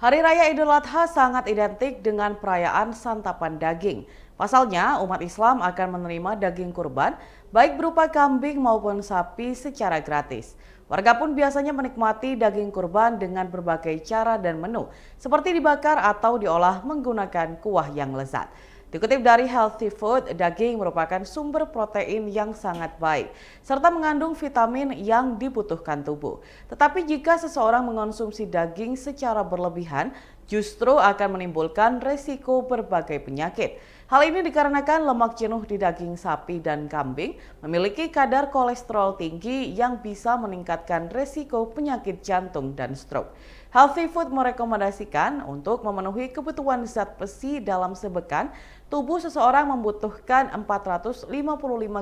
Hari Raya Idul Adha sangat identik dengan perayaan santapan daging. Pasalnya, umat Islam akan menerima daging kurban, baik berupa kambing maupun sapi secara gratis. Warga pun biasanya menikmati daging kurban dengan berbagai cara dan menu, seperti dibakar atau diolah menggunakan kuah yang lezat. Dikutip dari Healthy Food, daging merupakan sumber protein yang sangat baik, serta mengandung vitamin yang dibutuhkan tubuh. Tetapi jika seseorang mengonsumsi daging secara berlebihan, justru akan menimbulkan resiko berbagai penyakit. Hal ini dikarenakan lemak jenuh di daging sapi dan kambing memiliki kadar kolesterol tinggi yang bisa meningkatkan resiko penyakit jantung dan stroke. Healthy Food merekomendasikan untuk memenuhi kebutuhan zat besi dalam sepekan, tubuh seseorang membutuhkan 455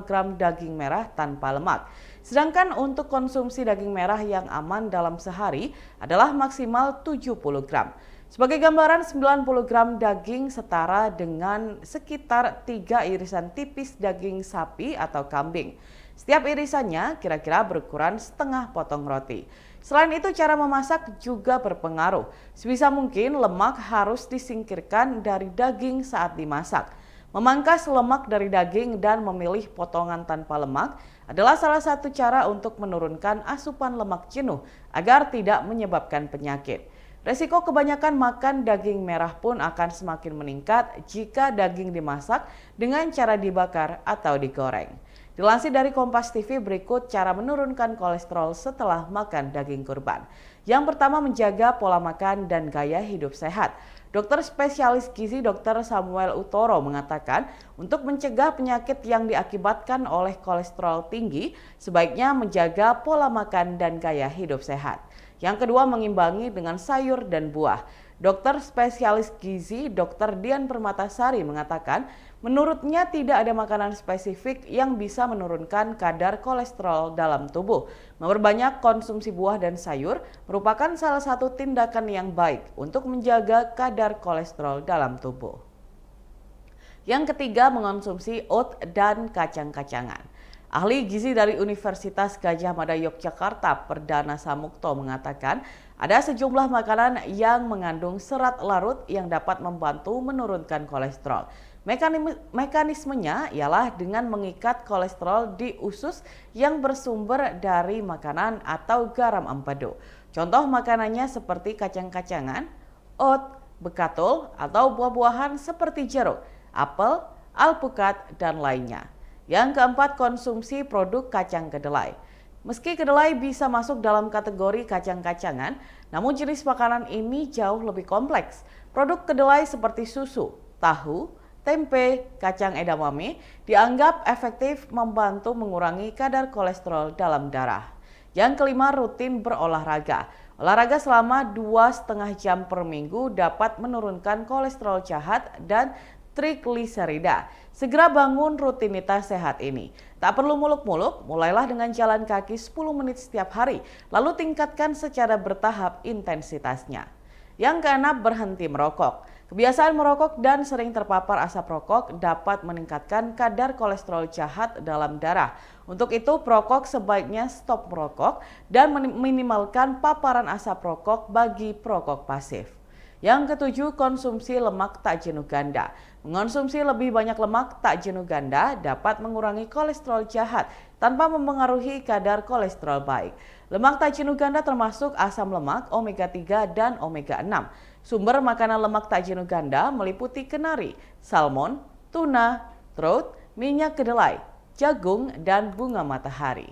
gram daging merah tanpa lemak. Sedangkan untuk konsumsi daging merah yang aman dalam sehari adalah maksimal 70 gram. Sebagai gambaran, 90 gram daging setara dengan sekitar 3 irisan tipis daging sapi atau kambing. Setiap irisannya kira-kira berukuran setengah potong roti. Selain itu, cara memasak juga berpengaruh. Sebisa mungkin lemak harus disingkirkan dari daging saat dimasak. Memangkas lemak dari daging dan memilih potongan tanpa lemak adalah salah satu cara untuk menurunkan asupan lemak jenuh agar tidak menyebabkan penyakit. Resiko kebanyakan makan daging merah pun akan semakin meningkat jika daging dimasak dengan cara dibakar atau digoreng. Dilansir dari Kompas TV, berikut cara menurunkan kolesterol setelah makan daging kurban. Yang pertama, menjaga pola makan dan gaya hidup sehat. Dokter spesialis gizi Dr. Samuel Utoro mengatakan untuk mencegah penyakit yang diakibatkan oleh kolesterol tinggi, sebaiknya menjaga pola makan dan gaya hidup sehat. Yang kedua, mengimbangi dengan sayur dan buah. Dokter spesialis gizi Dr. Dian Permatasari mengatakan, menurutnya tidak ada makanan spesifik yang bisa menurunkan kadar kolesterol dalam tubuh. Memperbanyak konsumsi buah dan sayur merupakan salah satu tindakan yang baik untuk menjaga kadar kolesterol dalam tubuh. Yang ketiga, mengonsumsi oat dan kacang-kacangan. Ahli gizi dari Universitas Gadjah Mada Yogyakarta, Perdana Samukto, mengatakan ada sejumlah makanan yang mengandung serat larut yang dapat membantu menurunkan kolesterol. Mekanismenya ialah dengan mengikat kolesterol di usus yang bersumber dari makanan atau garam empedu. Contoh makanannya seperti kacang-kacangan, oat, bekatul, atau buah-buahan seperti jeruk, apel, alpukat, dan lainnya. Yang keempat, konsumsi produk kacang kedelai. Meski kedelai bisa masuk dalam kategori kacang-kacangan, namun jenis makanan ini jauh lebih kompleks. Produk kedelai seperti susu, tahu, tempe, kacang edamame dianggap efektif membantu mengurangi kadar kolesterol dalam darah. Yang kelima, rutin berolahraga. Olahraga selama 2,5 jam per minggu dapat menurunkan kolesterol jahat dan trigliserida. Segera bangun rutinitas sehat ini. Tak perlu muluk-muluk, mulailah dengan jalan kaki 10 menit setiap hari, lalu tingkatkan secara bertahap intensitasnya. Yang keenam, berhenti merokok. Kebiasaan merokok dan sering terpapar asap rokok dapat meningkatkan kadar kolesterol jahat dalam darah. Untuk itu, perokok sebaiknya stop merokok dan minimalkan paparan asap rokok bagi perokok pasif. Yang ketujuh, konsumsi lemak tak jenuh ganda. Mengonsumsi lebih banyak lemak tak jenuh ganda dapat mengurangi kolesterol jahat tanpa mempengaruhi kadar kolesterol baik. Lemak tak jenuh ganda termasuk asam lemak, omega 3 dan omega 6. Sumber makanan lemak tak jenuh ganda meliputi kenari, salmon, tuna, trout, minyak kedelai, jagung, dan bunga matahari.